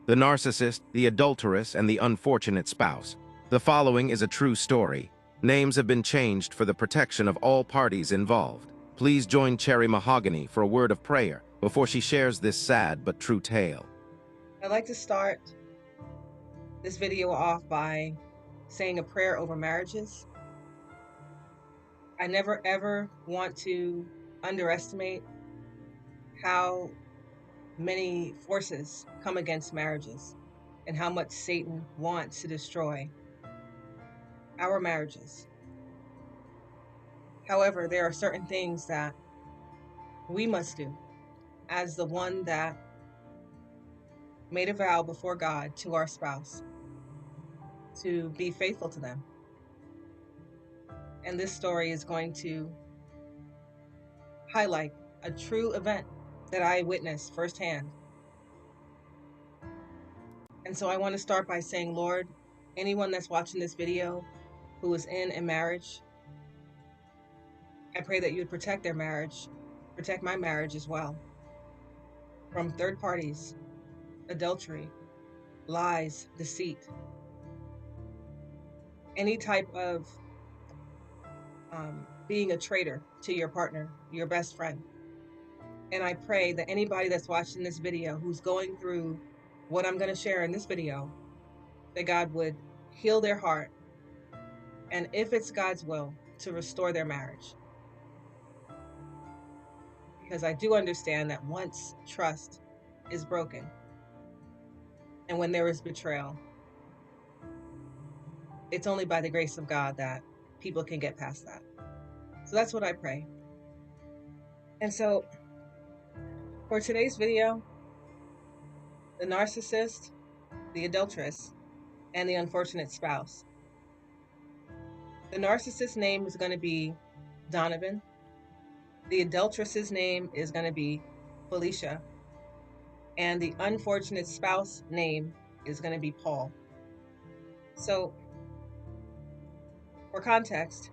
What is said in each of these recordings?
The narcissist, the adulteress, and the unfortunate spouse. The following is a true story. Names have been changed for the protection of all parties involved. Please join Cherry Mahogany for a word of prayer before she shares this sad but true tale. I'd like to start this video off by saying a prayer over marriages. I never ever want to underestimate how many forces come against marriages and how much Satan wants to destroy our marriages. However, there are certain things that we must do as the one that made a vow before God to our spouse to be faithful to them. And this story is going to highlight a true event that I witnessed firsthand. And so I want to start by saying, Lord, anyone that's watching this video who is in a marriage, I pray that you would protect their marriage, protect my marriage as well, from third parties, adultery, lies, deceit, any type of being a traitor to your partner, your best friend. And I pray that anybody that's watching this video who's going through what I'm going to share in this video, that God would heal their heart, and if it's God's will, to restore their marriage. Because I do understand that once trust is broken, and when there is betrayal, it's only by the grace of God that people can get past that. So that's what I pray. And so for today's video, the narcissist, the adulteress, and the unfortunate spouse. The narcissist's name is going to be Donovan. The adulteress's name is going to be Felicia. And the unfortunate spouse name is going to be Paul. So, for context,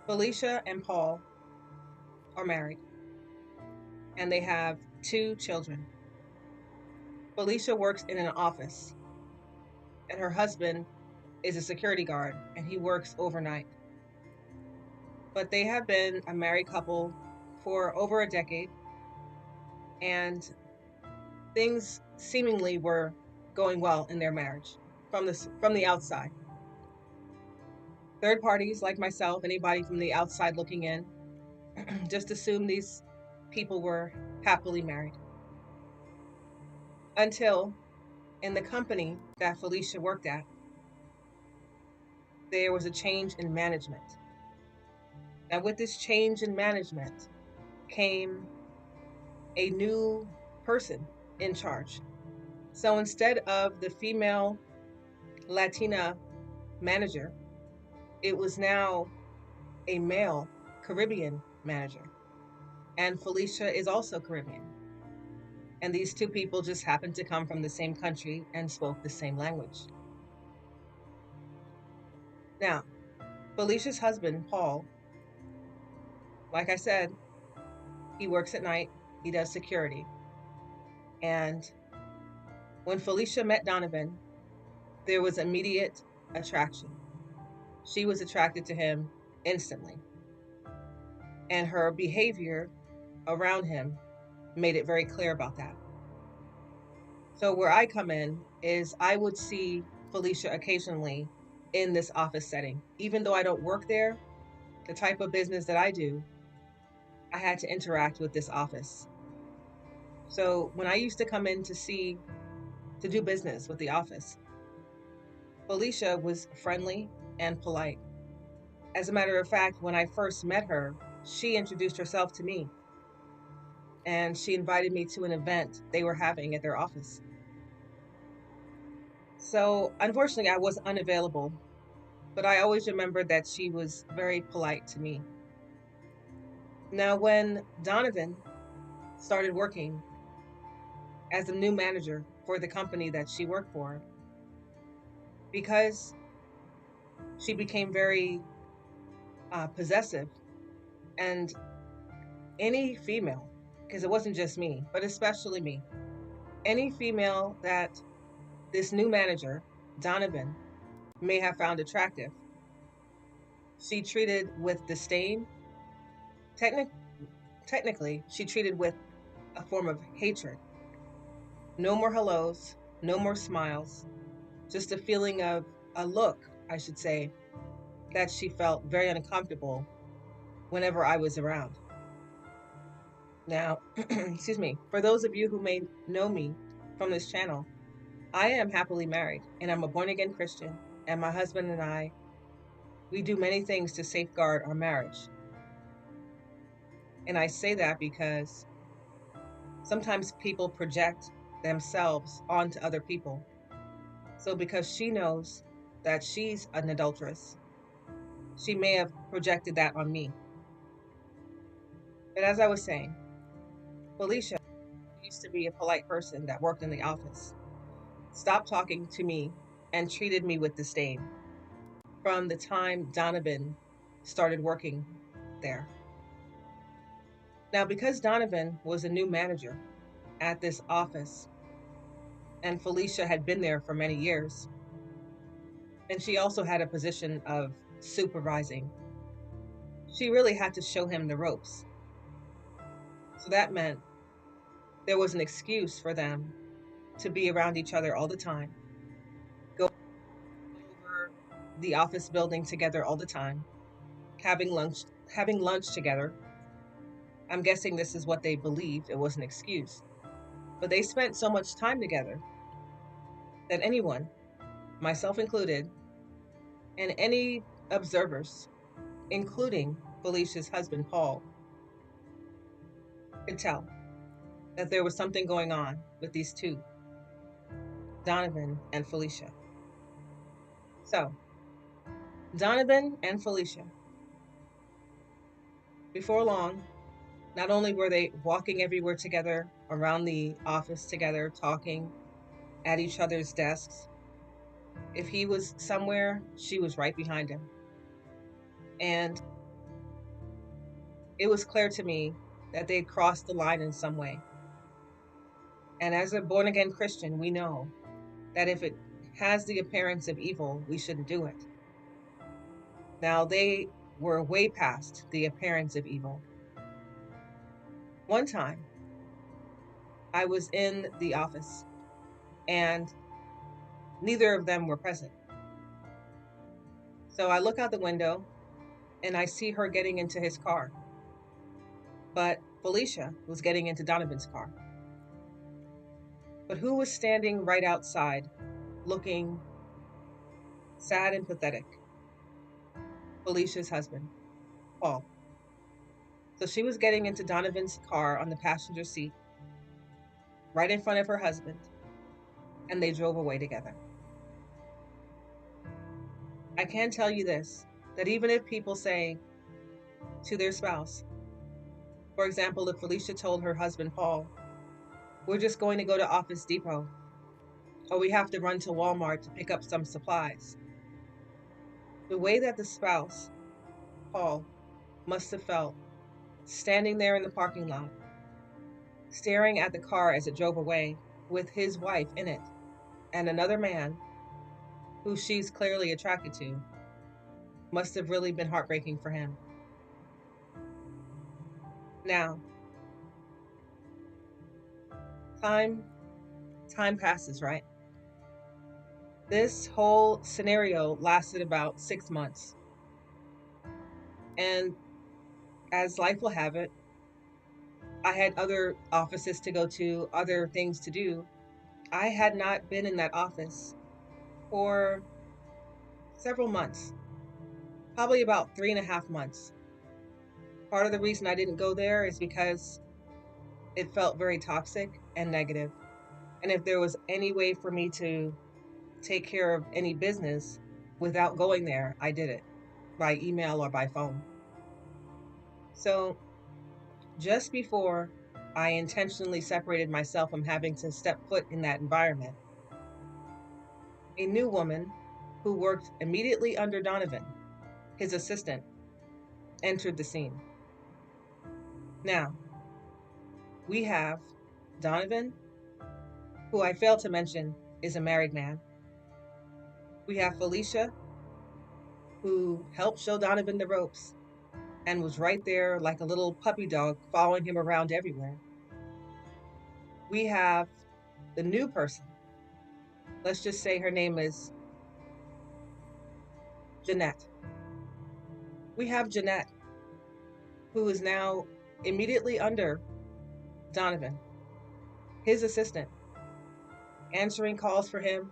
Felicia and Paul are married, and they have 2 children. Felicia works in an office, and her husband is a security guard, and he works overnight. But they have been a married couple for over a decade, and things seemingly were going well in their marriage from the outside. Third parties like myself, anybody from the outside looking in, just assume these people were happily married. Until in the company that Felicia worked at, there was a change in management. And with this change in management came a new person in charge. So instead of the female Latina manager, it was now a male Caribbean manager. And Felicia is also Caribbean. And these 2 people just happened to come from the same country and spoke the same language. Now, Felicia's husband, Paul, like I said, he works at night, he does security. And when Felicia met Donovan, there was immediate attraction. She was attracted to him instantly. And her behavior around him made it very clear about that. So where I come in is I would see Felicia occasionally in this office setting. Even though I don't work there, the type of business that I do, I had to interact with this office. So when I used to come in to do business with the office, Felicia was friendly and polite. As a matter of fact, when I first met her, she introduced herself to me, and she invited me to an event they were having at their office. So unfortunately, I was unavailable, but I always remembered that she was very polite to me. Now, when Donovan started working as a new manager for the company that she worked for, because she became very possessive, and any female, because it wasn't just me, but especially me, Any female that this new manager, Donovan, may have found attractive, she treated with disdain. Technic- Technically, she treated with a form of hatred. No more hellos, no more smiles, just a feeling of a look, I should say, that she felt very uncomfortable whenever I was around. Now, excuse me, for those of you who may know me from this channel, I am happily married and I'm a born again Christian, and my husband and I, we do many things to safeguard our marriage. And I say that because sometimes people project themselves onto other people. So because she knows that she's an adulteress, she may have projected that on me. But as I was saying, Felicia used to be a polite person that worked in the office, stopped talking to me and treated me with disdain from the time Donovan started working there. Now, because Donovan was a new manager at this office and Felicia had been there for many years, and she also had a position of supervising, she really had to show him the ropes. So that meant there was an excuse for them to be around each other all the time, go over the office building together all the time, having lunch together. I'm guessing this is what they believed it was an excuse. But they spent so much time together that anyone, myself included, and any observers, including Felicia's husband, Paul, could tell that there was something going on with these two, Donovan and Felicia. So, Donovan and Felicia, before long, not only were they walking everywhere together, around the office together, talking at each other's desks, if he was somewhere, she was right behind him. And it was clear to me that they'd crossed the line in some way. And as a born again Christian, we know that if it has the appearance of evil, we shouldn't do it. Now, they were way past the appearance of evil. One time, I was in the office and neither of them were present. So I look out the window and I see her getting into his car. But Felicia was getting into Donovan's car. But who was standing right outside, looking sad and pathetic? Felicia's husband, Paul. So she was getting into Donovan's car on the passenger seat, right in front of her husband, and they drove away together. I can tell you this, that even if people say to their spouse, for example, if Felicia told her husband, Paul, we're just going to go to Office Depot, or we have to run to Walmart to pick up some supplies. The way that the spouse, Paul, must have felt standing there in the parking lot, staring at the car as it drove away with his wife in it and another man who she's clearly attracted to, must have really been heartbreaking for him. Now, time passes, right? This whole scenario lasted about 6 months. And as life will have it, I had other offices to go to, other things to do. I had not been in that office for several months, probably about 3.5 months. Part of the reason I didn't go there is because it felt very toxic and negative. And if there was any way for me to take care of any business without going there, I did it by email or by phone. So just before I intentionally separated myself from having to step foot in that environment, a new woman who worked immediately under Donovan, his assistant, entered the scene. Now, we have Donovan who I failed to mention is a married man. We have Felicia, who helped show Donovan the ropes and was right there like a little puppy dog following him around everywhere. We have the new person. Let's just say her name is Jeanette. We have Jeanette, who is now immediately under Donovan, his assistant, answering calls for him,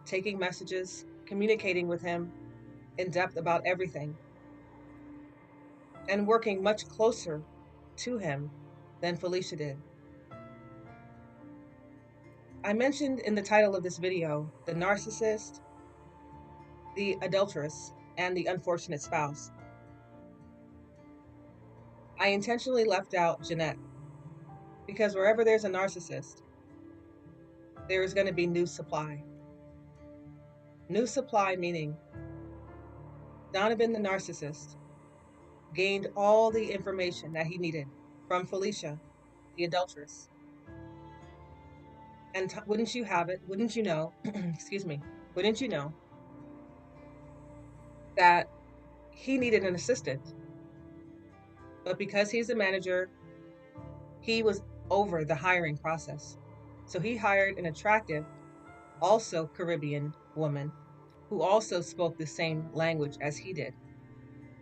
taking messages, communicating with him in depth about everything, and working much closer to him than Felicia did. I mentioned in the title of this video the narcissist, the adulteress, and the unfortunate spouse. I intentionally left out Jeanette because wherever there's a narcissist, there is going to be new supply. New supply meaning Donovan the narcissist gained all the information that he needed from Felicia, the adulteress. And wouldn't you have it, wouldn't you know, excuse me, wouldn't you know that he needed an assistant? But because he's a manager, he was over the hiring process. So he hired an attractive, also Caribbean woman who also spoke the same language as he did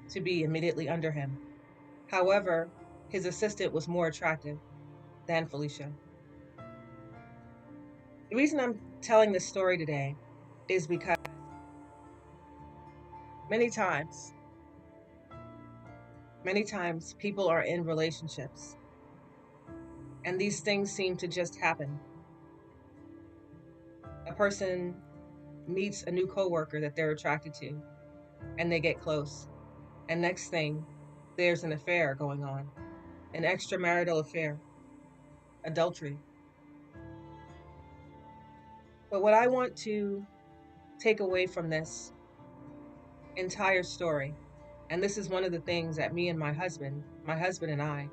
to be immediately under him. However, his assistant was more attractive than Felicia. The reason I'm telling this story today is because many times people are in relationships and these things seem to just happen. A person meets a new coworker that they're attracted to and they get close. And next thing, there's an affair going on, an extramarital affair, adultery. But what I want to take away from this entire story, and this is one of the things that me and my husband and I,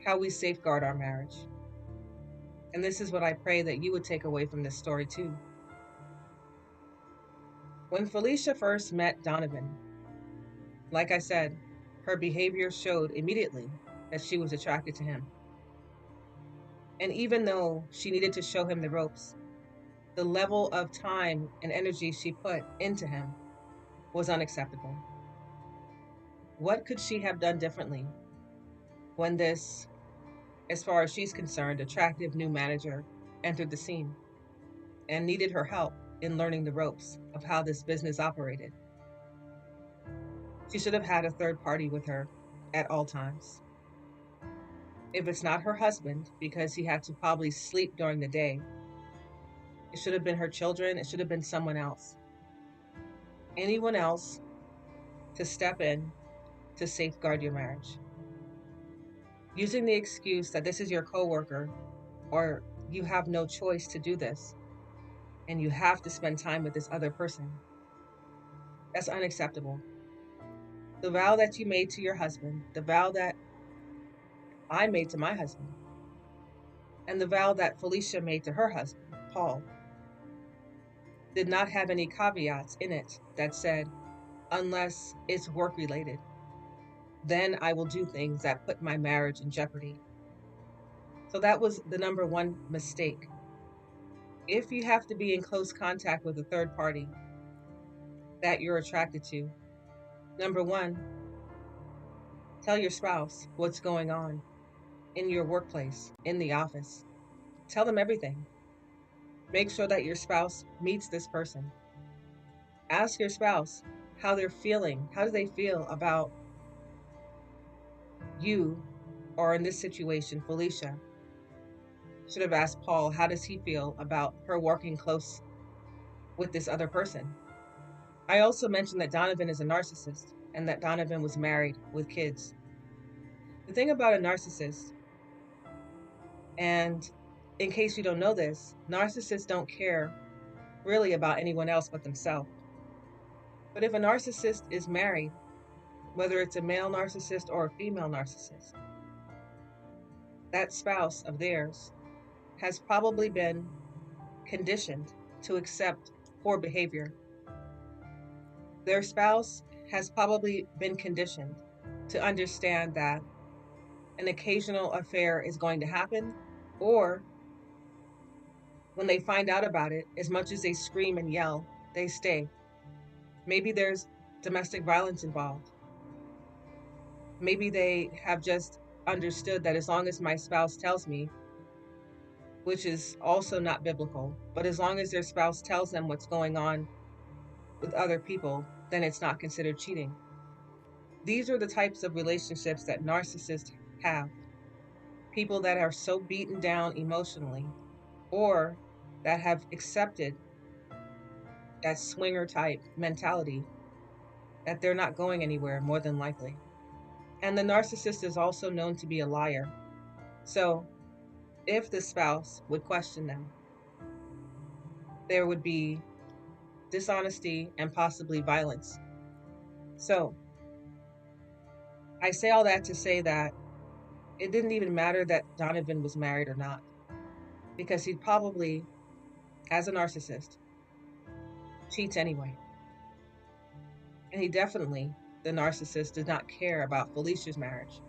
how we safeguard our marriage. And this is what I pray that you would take away from this story too. When Felicia first met Donovan, like I said, her behavior showed immediately that she was attracted to him. And even though she needed to show him the ropes, the level of time and energy she put into him was unacceptable. What could she have done differently when this, as far as she's concerned, attractive new manager entered the scene and needed her help in learning the ropes of how this business operated? She should have had a third party with her at all times. If it's not her husband, because he had to probably sleep during the day, it should have been her children, it should have been someone else. Anyone else to step in to safeguard your marriage. Using the excuse that this is your coworker or you have no choice to do this and you have to spend time with this other person. That's unacceptable. The vow that you made to your husband, the vow that I made to my husband, and the vow that Felicia made to her husband, Paul, did not have any caveats in it that said, unless it's work related, then I will do things that put my marriage in jeopardy. So that was the number one mistake. If you have to be in close contact with a third party that you're attracted to, number one, tell your spouse what's going on in your workplace, in the office. Tell them everything. Make sure that your spouse meets this person. Ask your spouse how they're feeling. How do they feel about you, or in this situation, Felicia? Should have asked Paul, how does he feel about her working close with this other person? I also mentioned that Donovan is a narcissist and that Donovan was married with kids. The thing about a narcissist, and in case you don't know this, narcissists don't care really about anyone else but themselves. But if a narcissist is married, whether it's a male narcissist or a female narcissist, that spouse of theirs has probably been conditioned to accept poor behavior. Their spouse has probably been conditioned to understand that an occasional affair is going to happen, or when they find out about it, as much as they scream and yell, they stay. Maybe there's domestic violence involved. Maybe they have just understood that as long as my spouse tells me, which is also not biblical, but as long as their spouse tells them what's going on with other people, then it's not considered cheating. These are the types of relationships that narcissists have. People that are so beaten down emotionally, or that have accepted that swinger type mentality that they're not going anywhere, more than likely. And the narcissist is also known to be a liar. So if the spouse would question them, there would be dishonesty and possibly violence. So I say all that to say that it didn't even matter that Donovan was married or not, because he probably, as a narcissist, cheats anyway. And he definitely, the narcissist, did not care about Felicia's marriage.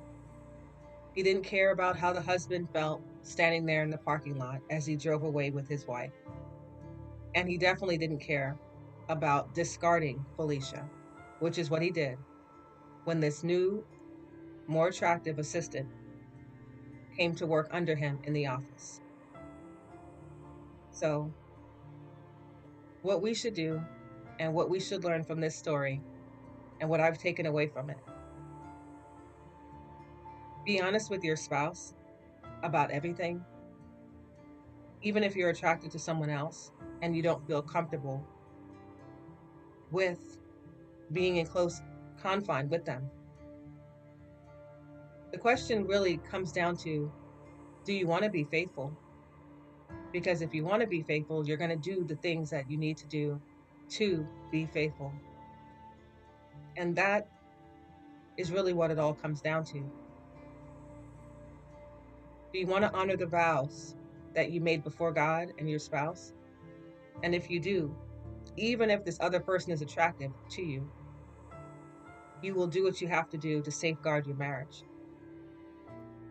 He didn't care about how the husband felt standing there in the parking lot as he drove away with his wife. And he definitely didn't care about discarding Felicia, which is what he did when this new, more attractive assistant came to work under him in the office. So, what we should do and what we should learn from this story and what I've taken away from it: be honest with your spouse about everything, even if you're attracted to someone else and you don't feel comfortable with being in close confine with them. The question really comes down to, do you want to be faithful? Because if you want to be faithful, you're going to do the things that you need to do to be faithful. And that is really what it all comes down to. Do you want to honor the vows that you made before God and your spouse? And if you do, even if this other person is attractive to you, you will do what you have to do to safeguard your marriage.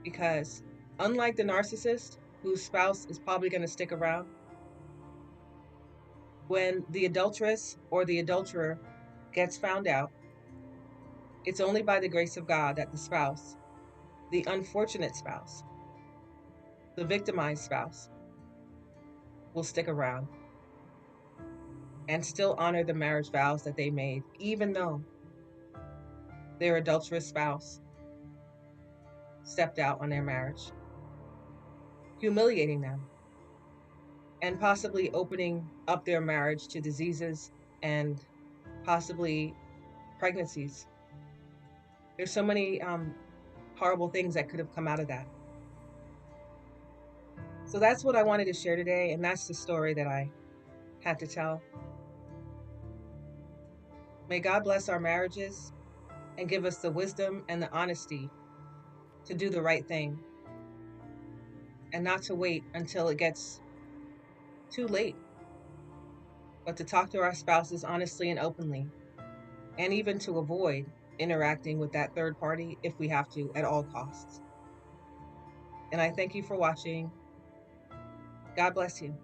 Because unlike the narcissist, whose spouse is probably going to stick around, when the adulteress or the adulterer gets found out, it's only by the grace of God that the spouse, the unfortunate spouse, the victimized spouse, will stick around and still honor the marriage vows that they made, even though their adulterous spouse stepped out on their marriage, humiliating them and possibly opening up their marriage to diseases and possibly pregnancies. There's so many horrible things that could have come out of that. So that's what I wanted to share today, and that's the story that I had to tell. May God bless our marriages and give us the wisdom and the honesty to do the right thing and not to wait until it gets too late, but to talk to our spouses honestly and openly, and even to avoid interacting with that third party if we have to at all costs. And I thank you for watching. God bless you.